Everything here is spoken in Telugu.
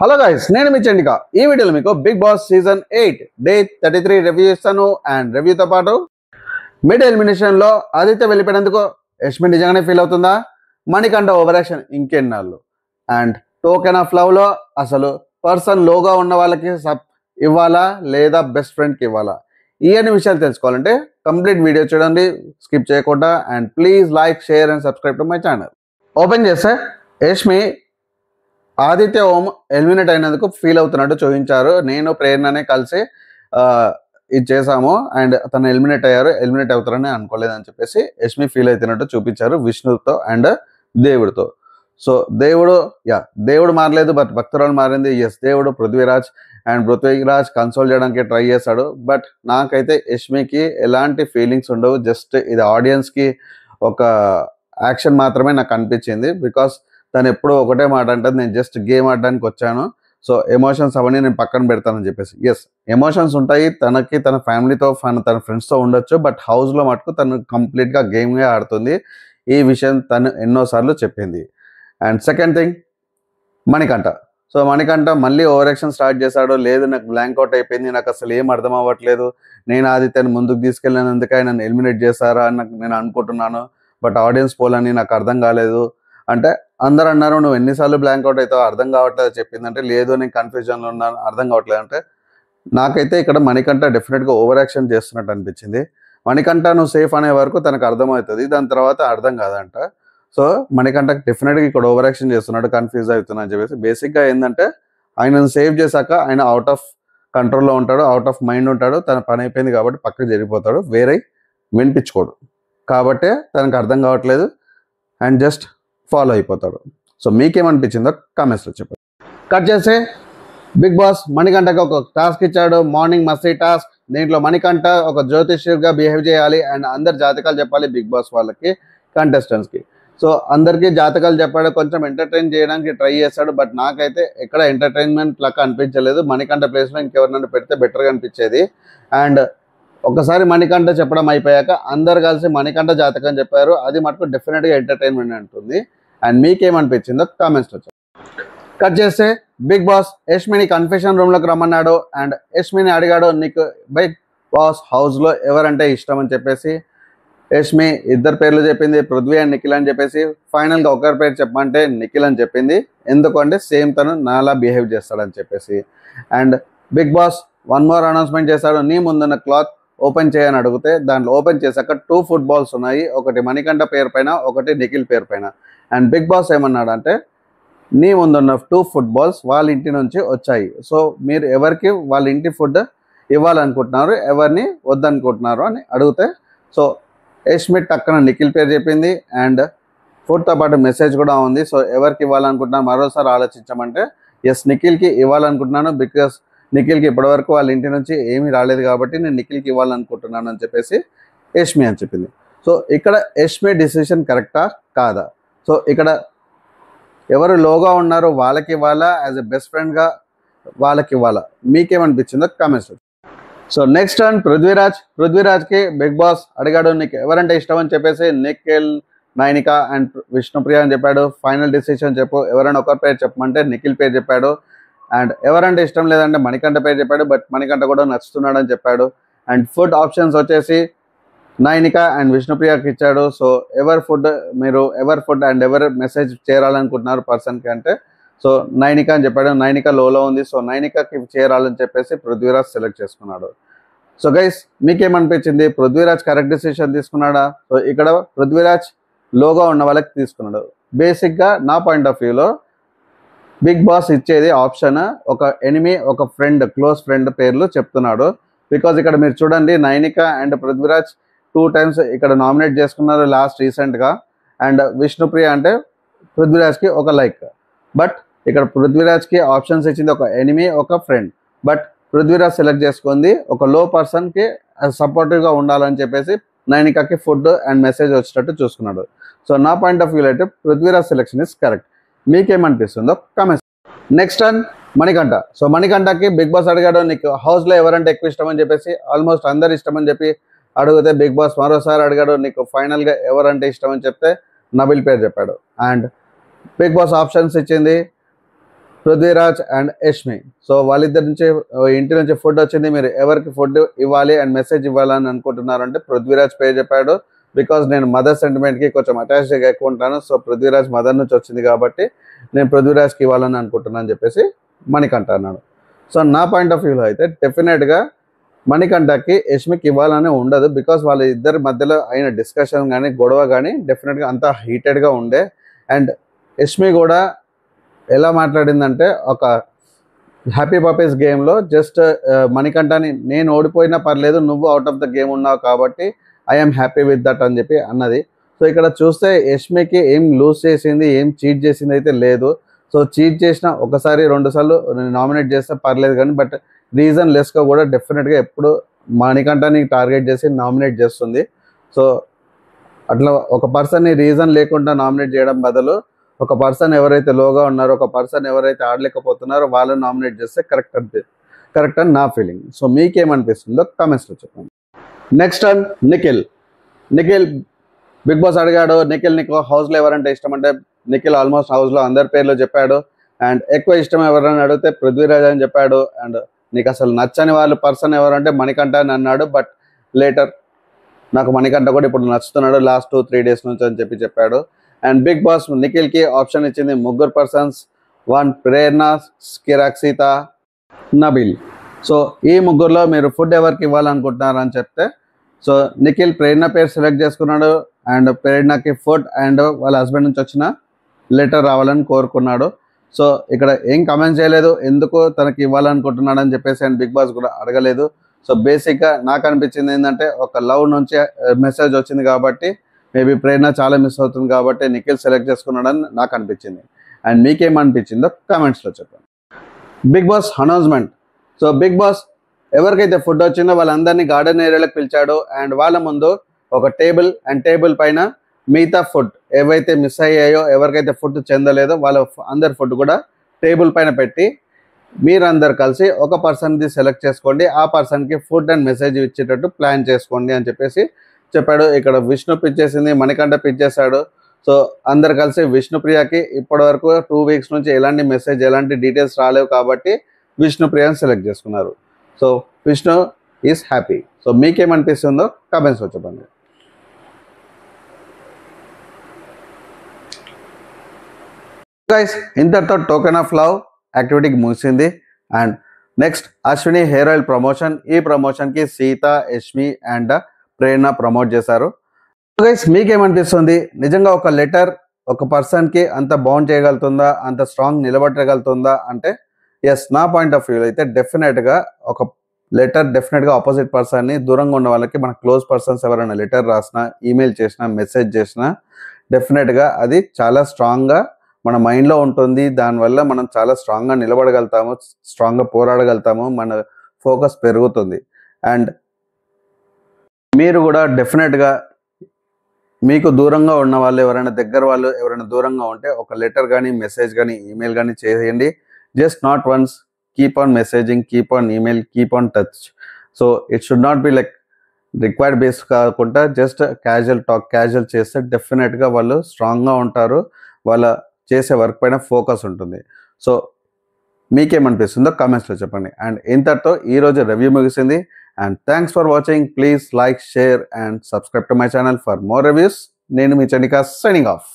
హలో గైస్, నేను మీ చండిక. ఈ వీడియోలో మీకు Bigg Boss season 8 day 33 review ఇస్తాను. అండ్ రివ్యూతో పాటు మిడ్ ఎలిమినేషన్ లో ఆదిత్య వెళ్ళిపోయినందుకు యష్మి నిజంగానే ఫీల్ అవుతుందా, మణికంఠ ఓవర్ యాక్షన్ ఇంకెన్నాళ్ళు, అండ్ టోకెన్ ఆఫ్ లవ్ లో అసలు పర్సన్ లోగా ఉన్న వాళ్ళకి సబ్ ఇవ్వాలా లేదా బెస్ట్ ఫ్రెండ్కి ఇవ్వాలా, ఈ అన్ని విషయాలు తెలుసుకోవాలంటే కంప్లీట్ వీడియో చూడండి, స్కిప్ చేయకుండా. And please like, share and subscribe to my channel. Open చేస్తే యష్మి ఆదిత్య ఓం ఎలిమినేట్ అయినందుకు ఫీల్ అవుతున్నట్టు చూపించారు. నేను ప్రేరణనే కలిసి ఇది చేసాము అండ్ తను ఎలిమినేట్ అవుతారని అనుకోలేదని చెప్పేసి యష్మి ఫీల్ అవుతున్నట్టు చూపించారు విష్ణుతో అండ్ దేవుడితో. సో దేవుడు మారలేదు, బట్ భక్తురాలు మారింది. ఎస్, దేవుడు పృథ్వీరాజ్ కన్సోల్ చేయడానికి ట్రై చేశాడు. బట్ నాకైతే యష్మికి ఎలాంటి ఫీలింగ్స్ ఉండవు. జస్ట్ ఇది ఆడియన్స్కి ఒక యాక్షన్ మాత్రమే నాకు అనిపించింది. బికాస్ తను ఎప్పుడూ ఒకటే మాట అంటది, నేను జస్ట్ గేమ్ ఆడడానికి వచ్చాను, సో ఎమోషన్స్ అవన్నీ నేను పక్కన పెడతానని చెప్పేసి. ఎస్, ఎమోషన్స్ ఉంటాయి తనకి, తన ఫ్యామిలీతో తన ఫ్రెండ్స్తో ఉండొచ్చు. బట్ హౌస్లో మటుకు తను కంప్లీట్గా గేమ్గా ఆడుతుంది. ఈ విషయం తను ఎన్నోసార్లు చెప్పింది. అండ్ సెకండ్ థింగ్, మణికంఠ మళ్ళీ ఓవర్ యాక్షన్ స్టార్ట్ చేశాడు. లేదు, నాకు బ్లాంక్ అవుట్ అయిపోయింది, నాకు అసలు ఏం అర్థం అవ్వట్లేదు, నేను ఆదిత్యని ముందుకు తీసుకెళ్ళినందుకే నన్ను ఎలిమినేట్ చేశారా అని నేను అనుకుంటున్నాను, బట్ ఆడియన్స్ పోలని నాకు అర్థం కాలేదు అంటే అందరు అన్నారు నువ్వు ఎన్నిసార్లు బ్లాంక్ అవుట్ అవుతావు, అర్థం కావట్లేదు చెప్పిందంటే, లేదు నేను కన్ఫ్యూజన్లో ఉన్నాను, అర్థం కావట్లేదు అంటే. నాకైతే ఇక్కడ మణికంఠ డెఫినెట్గా ఓవర్ యాక్షన్ చేస్తున్నట్టు అనిపించింది. మణికంఠ నువ్వు సేఫ్ అనే వరకు తనకు అర్థమవుతుంది, దాని తర్వాత అర్థం కాదంట. సో మణికంఠ డెఫినెట్గా ఇక్కడ ఓవర్ యాక్షన్ చేస్తున్నాడు, కన్ఫ్యూజ్ అవుతున్నా అని చెప్పేసి. బేసిక్గా ఏంటంటే ఆయనను సేవ్ చేశాక ఆయన అవుట్ ఆఫ్ కంట్రోల్లో ఉంటాడు, అవుట్ ఆఫ్ మైండ్ ఉంటాడు, తన పని అయిపోయింది కాబట్టి పక్కకు జరిగిపోతాడు, వేరే వినిపించుకోడు. కాబట్టే తనకు అర్థం కావట్లేదు అండ్ జస్ట్ ఫాలో అయిపోతాడు. సో మీకేమనిపించిందో కామెంట్స్లో చెప్పండి. కట్ చేస్తే బిగ్ బాస్ మణికంఠకి ఒక టాస్క్ ఇచ్చాడు, మార్నింగ్ మస్తీ టాస్క్. దీంట్లో మణికంఠ ఒక జ్యోతిష్యుడిగా బిహేవ్ చేయాలి అండ్ అందరు జాతకాలు చెప్పాలి బిగ్ బాస్ వాళ్ళకి, కంటెస్టెంట్స్కి. సో అందరికీ జాతకాలు చెప్పాడు, కొంచెం ఎంటర్టైన్ చేయడానికి ట్రై చేశాడు. బట్ నాకైతే ఎక్కడ ఎంటర్టైన్మెంట్ లాగా అనిపించలేదు. మణికంఠ ప్లేస్లో ఇంకెవరినైనా పెడితే బెటర్గా అనిపించేది. అండ్ ఒకసారి మణికంఠ చెప్పడం అయిపోయాక అందరు కలిసి మణికంఠ జాతకం చెప్పారు, అది మటుకు డెఫినెట్గా ఎంటర్టైన్మెంట్ ఉంటుంది. అండ్ మీకేమనిపించిందో కామెంట్స్లో చెప్పండి. కట్ చేస్తే బిగ్ బాస్ యష్మిని కన్ఫెషన్ రూమ్లోకి రమ్మన్నాడు అండ్ యష్మిని అడిగాడు, నీకు బిగ్ బాస్ హౌస్లో ఎవరంటే ఇష్టం అని చెప్పేసి. యష్మి ఇద్దరు పేర్లు చెప్పింది, పృథ్వీ అండ్ నిఖిల్ అని చెప్పేసి. ఫైనల్గా ఒకరి పేరు చెప్పమంటే నిఖిల్ అని చెప్పింది, ఎందుకంటే సేమ్ తను నాలా బిహేవ్ చేస్తాడని చెప్పేసి. And Bigg Boss one more announcement చేశాడు, నీ ముందున్న క్లాత్ ఓపెన్ చేయని అడిగితే దాంట్లో ఓపెన్ చేశాక 2 ఫుట్బాల్స్ ఉన్నాయి, ఒకటి మణికంఠ పేరు పైన, ఒకటి నిఖిల్ పేరు పైన. అండ్ బిగ్ బాస్ ఏమన్నాడు అంటే, నీ ముందున్న 2 ఫుట్బాల్స్ వాళ్ళ ఇంటి నుంచి వచ్చాయి, సో మీరు ఎవరికి వాళ్ళ ఇంటి ఫుడ్ ఇవ్వాలనుకుంటున్నారు, ఎవరిని వద్దనుకుంటున్నారు అని అడిగితే, సో యష్మి టక్కన నిఖిల్ పేరు చెప్పింది అండ్ ఫుడ్తో పాటు మెసేజ్ కూడా ఉంది. సో ఎవరికి ఇవ్వాలనుకుంటున్నారు మరోసారి ఆలోచించమంటే, ఎస్ నిఖిల్కి ఇవ్వాలనుకుంటున్నాను, బికాస్ నిఖిల్కి ఇప్పటివరకు వాళ్ళ ఇంటి నుంచి ఏమీ రాలేదు కాబట్టి నేను నిఖిల్కి ఇవ్వాలనుకుంటున్నాను అని చెప్పేసి యష్మి అని చెప్పింది. సో ఇక్కడ యష్మి డిసిషన్ కరెక్టా కాదా? సో ఇక్కడ ఎవరు లోగా ఉన్నారో వాళ్ళకి ఇవ్వాలా, యాజ్ ఎ బెస్ట్ ఫ్రెండ్గా వాళ్ళకి ఇవ్వాలా, మీకేమనిపించిందో కామెంట్స్. సో నెక్స్ట్ టర్న్ పృథ్వీరాజ్కి బిగ్ బాస్ అడిగాడు, నీకు ఎవరంటే ఇష్టం అని చెప్పేసి. నిఖిల్, నైనిక అండ్ విష్ణుప్రియ అని చెప్పాడు. ఫైనల్ డిసిషన్ చెప్పు, ఎవరైనా ఒకరి పేరు చెప్పమంటే నిఖిల్ పేరు చెప్పాడు. అండ్ ఎవరంటే ఇష్టం లేదంటే మణికంఠ పేరు చెప్పాడు, బట్ మణికంఠ కూడా నచ్చుతున్నాడు అని చెప్పాడు. అండ్ ఫుడ్ ఆప్షన్స్ వచ్చేసి నైనిక అండ్ విష్ణుప్రియకి ఇచ్చాడు. సో ఎవరు ఫుడ్ అండ్ ఎవరు మెసేజ్ చేరాలనుకుంటున్నారు పర్సన్కి అంటే, సో నైనిక అని చెప్పాడు. నైనిక లోలో ఉంది, సో నైనికకి చేరాలని చెప్పేసి పృథ్వీరాజ్ సెలెక్ట్ చేసుకున్నాడు. సో గైస్ మీకేమనిపించింది, పృథ్వీరాజ్ కరెక్ట్ డిసిషన్ తీసుకున్నాడా? సో ఇక్కడ పృథ్వీరాజ్ లోగా ఉన్న వాళ్ళకి తీసుకున్నాడు. బేసిక్గా నా పాయింట్ ఆఫ్ వ్యూలో బిగ్ బాస్ ఇచ్చేది ఆప్షన్ ఒక ఎనిమీ, ఒక ఫ్రెండ్, క్లోజ్ ఫ్రెండ్ పేర్లు చెప్తున్నాడు. బికాజ్ ఇక్కడ మీరు చూడండి, నైనిక అండ్ పృథ్వీరాజ్ 2 times ఇక్కడ నామినేట్ చేసుకున్నారు లాస్ట్ రీసెంట్గా. అండ్ విష్ణుప్రియ అంటే పృథ్వీరాజ్కి ఒక లైక్. బట్ ఇక్కడ పృథ్వీరాజ్కి ఆప్షన్స్ ఇచ్చింది ఒక ఎనిమీ, ఒక ఫ్రెండ్. బట్ పృథ్వీరాజ్ సెలెక్ట్ చేసుకుంది ఒక లో పర్సన్కి సపోర్టివ్గా ఉండాలని చెప్పేసి నైనికకి ఫుడ్ అండ్ మెసేజ్ వచ్చేటట్టు చూసుకున్నాడు. సో నా పాయింట్ ఆఫ్ వ్యూలో అయితే పృథ్వీరాజ్ సెలెక్షన్ ఇస్ కరెక్ట్. మీకేమనిపిస్తుందో comments. Next turn Manikanta. So మణికంఠకి బిగ్ బాస్ అడిగాడు, నీకు హౌస్లో ఎవరంటే ఎక్కువ ఇష్టం అని చెప్పేసి. ఆల్మోస్ట్ అందరు ఇష్టం అని చెప్పి అడిగితే బిగ్ బాస్ మరోసారి అడిగాడు, నీకు ఫైనల్గా ఎవరంటే ఇష్టం అని చెప్తే నబిల్ పేరు చెప్పాడు. అండ్ బిగ్ బాస్ ఆప్షన్స్ ఇచ్చింది, పృథ్వీరాజ్ అండ్ యష్మి. సో వాళ్ళిద్దరి నుంచి ఇంటి నుంచి ఫుడ్ వచ్చింది, మీరు ఎవరికి ఫుడ్ ఇవ్వాలి అండ్ మెసేజ్ ఇవ్వాలని అనుకుంటున్నారంటే పృథ్వీరాజ్ పేరు చెప్పాడు. బికాజ్ నేను మదర్ సెంటిమెంట్కి కొంచెం అటాచ్గా ఎక్కువ ఉంటాను. సో పృథ్వీరాజ్ మదర్ నుంచి వచ్చింది కాబట్టి నేను పృథ్వీరాజ్కి ఇవ్వాలని అనుకుంటున్నాను అని చెప్పేసి మణికంఠ అన్నాడు. సో నా పాయింట్ ఆఫ్ వ్యూలో అయితే డెఫినెట్గా మణికంఠకి యష్మికి ఇవ్వాలని ఉండదు. బికాస్ వాళ్ళ ఇద్దరి మధ్యలో అయిన డిస్కషన్ కానీ గొడవ కానీ డెఫినెట్గా అంతా హీటెడ్గా ఉండే. అండ్ యష్మి కూడా ఎలా మాట్లాడిందంటే ఒక హ్యాపీ పప్పీస్ గేమ్లో జస్ట్ మణికంఠని నేను ఓడిపోయినా పర్లేదు, నువ్వు అవుట్ ఆఫ్ ద గేమ్ ఉన్నావు కాబట్టి ఐఎమ్ హ్యాపీ విత్ దట్ అని చెప్పి అన్నది. సో ఇక్కడ చూస్తే యష్మికి ఏం లూజ్ చేసింది, ఏం చీట్ చేసింది అయితే లేదు. సో చీట్ చేసిన ఒకసారి 2 సార్లు నామినేట్ చేస్తే పర్లేదు కానీ బట్ రీజన్ లెస్గా కూడా డెఫినెట్గా ఎప్పుడు మణికంఠని టార్గెట్ చేసి నామినేట్ చేస్తుంది. సో అట్లా ఒక పర్సన్ని రీజన్ లేకుండా నామినేట్ చేయడం బదులు ఒక పర్సన్ ఎవరైతే లోగా ఉన్నారో, ఒక పర్సన్ ఎవరైతే ఆడలేకపోతున్నారో వాళ్ళని నామినేట్ చేస్తే కరెక్ట్ అని నా ఫీలింగ్. సో మీకేమనిపిస్తుందో కామెంట్స్లో చెప్పండి. Next turn Nikhil Bigg Boss అడిగాడు, నిఖిల్ నీకు హౌస్లో ఎవరంటే ఇష్టం అంటే నిఖిల్ ఆల్మోస్ట్ హౌస్లో అందరి పేర్లు చెప్పాడు. అండ్ ఎక్కువ ఇష్టం ఎవరని అడిగితే పృథ్వీరాజ్ అని చెప్పాడు. అండ్ నీకు అసలు నచ్చని వాళ్ళు పర్సన్ ఎవరంటే మణికంఠ అని అన్నాడు. బట్ లేటర్ నాకు మణికంఠ కూడా ఇప్పుడు నచ్చుతున్నాడు లాస్ట్ 2-3 డేస్ నుంచి అని చెప్పాడు. అండ్ బిగ్ బాస్ నిఖిల్కి ఆప్షన్ ఇచ్చింది 3 పర్సన్స్, 1 ప్రేరణ, కిరాక్సిత, నబీల్. సో ఈ 3లో మీరు ఫుడ్ ఎవరికి ఇవ్వాలనుకుంటున్నారు అని చెప్తే సో నిఖిల్ ప్రేరణ పేరు సెలెక్ట్ చేసుకున్నాడు. అండ్ ప్రేరణకి ఫుడ్ అండ్ వాళ్ళ హస్బెండ్ నుంచి వచ్చిన లెటర్ రావాలని కోరుకున్నాడు. సో ఇక్కడ ఏం కమెంట్ చేయలేదు, ఎందుకు తనకి ఇవ్వాలనుకుంటున్నాడు అని చెప్పేసి అండ్ బిగ్ బాస్ కూడా అడగలేదు. సో బేసిక్గా నాకు అనిపించింది ఏంటంటే ఒక లవ్ నుంచి మెసేజ్ వచ్చింది కాబట్టి మేబీ ప్రేరణ చాలా మిస్ అవుతుంది కాబట్టి నిఖిల్ సెలెక్ట్ చేసుకున్నాడని నాకు అనిపించింది. అండ్ మీకేమనిపించిందో కామెంట్స్లో చెప్పండి. Bigg Boss announcement. So Bigg Boss ఎవరికైతే ఫుడ్ వచ్చిందో వాళ్ళందరినీ గార్డెన్ ఏరియాలోకి పిలిచాడు. అండ్ వాళ్ళ ముందు ఒక టేబుల్ పైన మిగతా ఫుడ్ ఏవైతే మిస్ అయ్యాయో, ఎవరికైతే ఫుడ్ చెందలేదో వాళ్ళ అందరి ఫుడ్ కూడా టేబుల్ పైన పెట్టి మీరందరు కలిసి ఒక పర్సన్ది సెలెక్ట్ చేసుకోండి, ఆ పర్సన్కి ఫుడ్ అండ్ మెసేజ్ ఇచ్చేటట్టు ప్లాన్ చేసుకోండి అని చెప్పేసి చెప్పాడు. ఇక్కడ విష్ణు పిచ్ చేసింది, మణికంఠ పిచ్ చేశాడు. సో అందరు కలిసి విష్ణుప్రియకి ఇప్పటివరకు 2 వీక్స్ నుంచి ఎలాంటి మెసేజ్ ఎలాంటి డీటెయిల్స్ రాలేవు కాబట్టి విష్ణుప్రియని సెలెక్ట్ చేసుకున్నారు. So Vishnu is happy. So మీకేమనిపిస్తుందో కామెంట్స్లో చెప్పండి. గైస్ ఇంతటితో టోకెన్ ఆఫ్ లవ్ యాక్టివిటీకి ముగిసింది. And next Ashwini hair oil promotion. ఈ ప్రమోషన్కి సీత, యష్మి అండ్ ప్రేరణ ప్రమోట్ చేశారు. గైస్ మీకేమనిపిస్తుంది, నిజంగా ఒక లెటర్ ఒక పర్సన్కి అంత బౌండ్ చేయగలుగుతుందా, అంత స్ట్రాంగ్ నిలబెట్టగలుగుతుందా అంటే ఎస్, నా పాయింట్ ఆఫ్ వ్యూ అయితే డెఫినెట్గా ఒక లెటర్ డెఫినెట్గా ఆపోజిట్ పర్సన్ని, దూరంగా ఉన్న వాళ్ళకి మన క్లోజ్ పర్సన్స్ ఎవరైనా లెటర్ రాసినా, ఈమెయిల్ చేసినా, మెసేజ్ చేసినా డెఫినెట్గా అది చాలా స్ట్రాంగ్గా మన మైండ్లో ఉంటుంది. దానివల్ల మనం చాలా స్ట్రాంగ్గా నిలబడగలుగుతాము, స్ట్రాంగ్గా పోరాడగలుగుతాము, మన ఫోకస్ పెరుగుతుంది. అండ్ మీరు కూడా డెఫినెట్గా మీకు దూరంగా ఉన్న వాళ్ళు ఎవరైనా దగ్గర వాళ్ళు ఎవరైనా దూరంగా ఉంటే ఒక లెటర్ కానీ, మెసేజ్ కానీ, ఈమెయిల్ కానీ చేయండి. Just not once, keep on messaging, keep on email, keep on touch. So it should not be like required base కాకుండా జస్ట్ క్యాజువల్ టాక్, క్యాజువల్ చేస్తే డెఫినెట్గా వాళ్ళు స్ట్రాంగ్గా ఉంటారు, వాళ్ళ చేసే వర్క్ పైన ఫోకస్ ఉంటుంది. సో మీకేమనిపిస్తుందో కామెంట్స్లో చెప్పండి. అండ్ ఇంతటితో ఈరోజు రివ్యూ ముగిసింది. And thanks for watching. Please like, share and subscribe to my channel for more reviews. నేను మీ చండికా సైనింగ్ ఆఫ్.